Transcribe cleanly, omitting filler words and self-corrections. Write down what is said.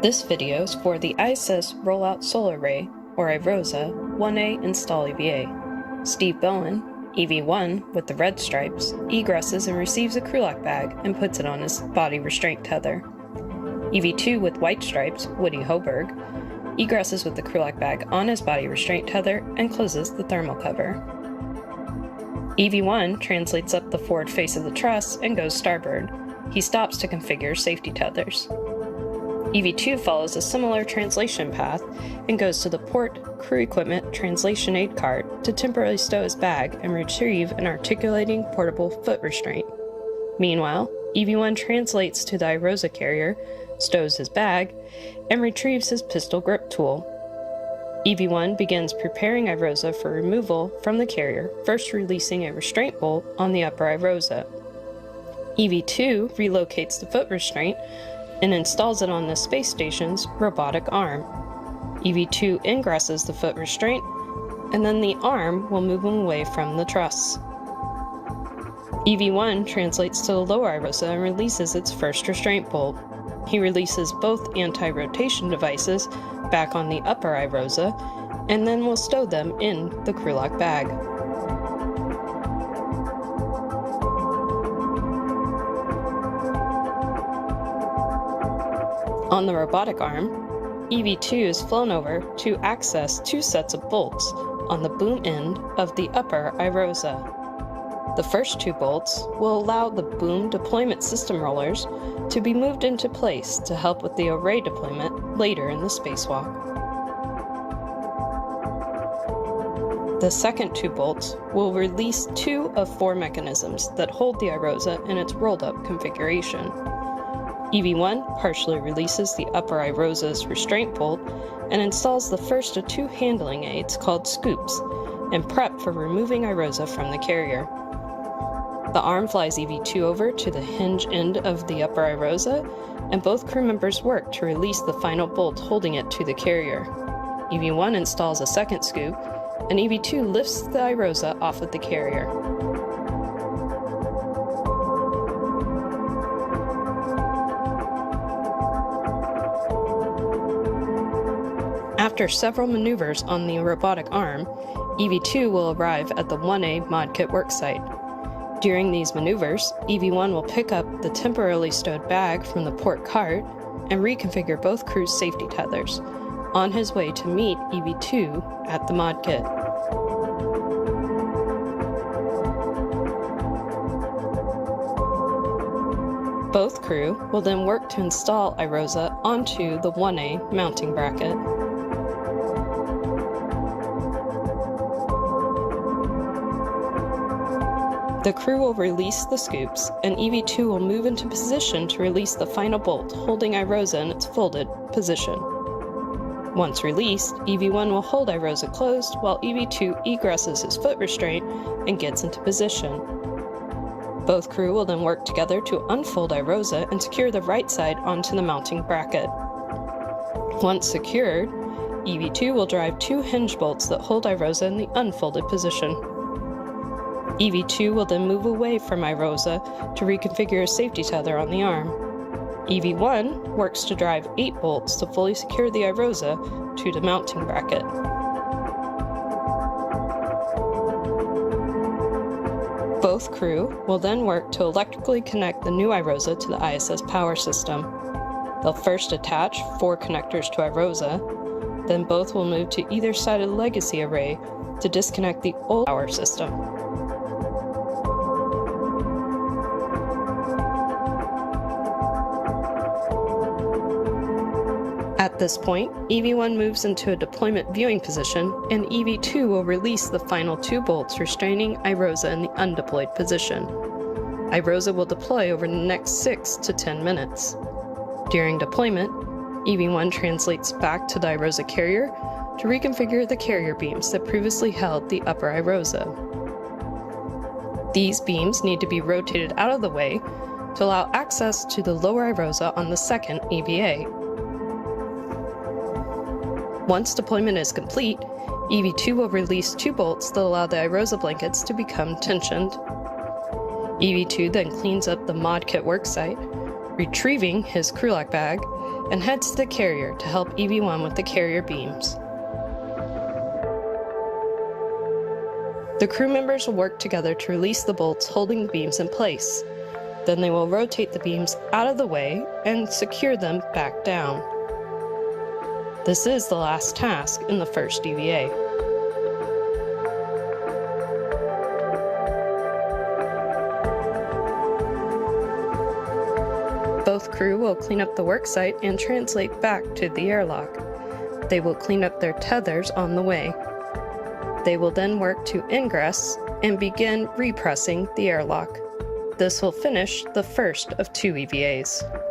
This video is for the ISS Roll-Out Solar Array, or IROSA, 1A install EVA. Steve Bowen, EV1 with the red stripes, egresses and receives a crew lock bag and puts it on his body restraint tether. EV2 with white stripes, Woody Hoberg, egresses with the crew lock bag on his body restraint tether and closes the thermal cover. EV1 translates up the forward face of the truss and goes starboard. He stops to configure safety tethers. EV2 follows a similar translation path and goes to the port crew equipment translation aid cart to temporarily stow his bag and retrieve an articulating portable foot restraint. Meanwhile, EV1 translates to the IROSA carrier, stows his bag, and retrieves his pistol grip tool. EV1 begins preparing IROSA for removal from the carrier, first releasing a restraint bolt on the upper IROSA. EV2 relocates the foot restraint and installs it on the space station's robotic arm. EV2 ingresses the foot restraint, and then the arm will move him away from the truss. EV1 translates to the lower IROSA and releases its first restraint bolt. He releases both anti-rotation devices back on the upper IROSA, and then will stow them in the crew lock bag. On the robotic arm, EV2 is flown over to access two sets of bolts on the boom end of the upper IROSA. The first two bolts will allow the boom deployment system rollers to be moved into place to help with the array deployment later in the spacewalk. The second two bolts will release two of four mechanisms that hold the IROSA in its rolled-up configuration. EV1 partially releases the upper IROSA's restraint bolt and installs the first of two handling aids called scoops and prep for removing IROSA from the carrier. The arm flies EV2 over to the hinge end of the upper IROSA, and both crew members work to release the final bolt holding it to the carrier. EV1 installs a second scoop, and EV2 lifts the IROSA off of the carrier. After several maneuvers on the robotic arm, EV2 will arrive at the 1A mod kit worksite. During these maneuvers, EV1 will pick up the temporarily stowed bag from the port cart and reconfigure both crews' safety tethers, on his way to meet EV2 at the mod kit. Both crew will then work to install IROSA onto the 1A mounting bracket. The crew will release the scoops, and EV2 will move into position to release the final bolt, holding IROSA in its folded position. Once released, EV1 will hold IROSA closed while EV2 egresses his foot restraint and gets into position. Both crew will then work together to unfold IROSA and secure the right side onto the mounting bracket. Once secured, EV2 will drive two hinge bolts that hold IROSA in the unfolded position. EV2 will then move away from IROSA to reconfigure a safety tether on the arm. EV1 works to drive 8 bolts to fully secure the IROSA to the mounting bracket. Both crew will then work to electrically connect the new IROSA to the ISS power system. They'll first attach 4 connectors to IROSA, then both will move to either side of the legacy array to disconnect the old power system. At this point, EV1 moves into a deployment viewing position, and EV2 will release the final 2 bolts restraining IROSA in the undeployed position. IROSA will deploy over the next 6 to 10 minutes. During deployment, EV1 translates back to the IROSA carrier to reconfigure the carrier beams that previously held the upper IROSA. These beams need to be rotated out of the way to allow access to the lower IROSA on the second EVA. Once deployment is complete, EV2 will release 2 bolts that allow the IROSA blankets to become tensioned. EV2 then cleans up the mod kit worksite, retrieving his crewlock bag, and heads to the carrier to help EV1 with the carrier beams. The crew members will work together to release the bolts holding the beams in place. Then they will rotate the beams out of the way and secure them back down. This is the last task in the first EVA. Both crew will clean up the worksite and translate back to the airlock. They will clean up their tethers on the way. They will then work to ingress and begin repressing the airlock. This will finish the first of 2 EVAs.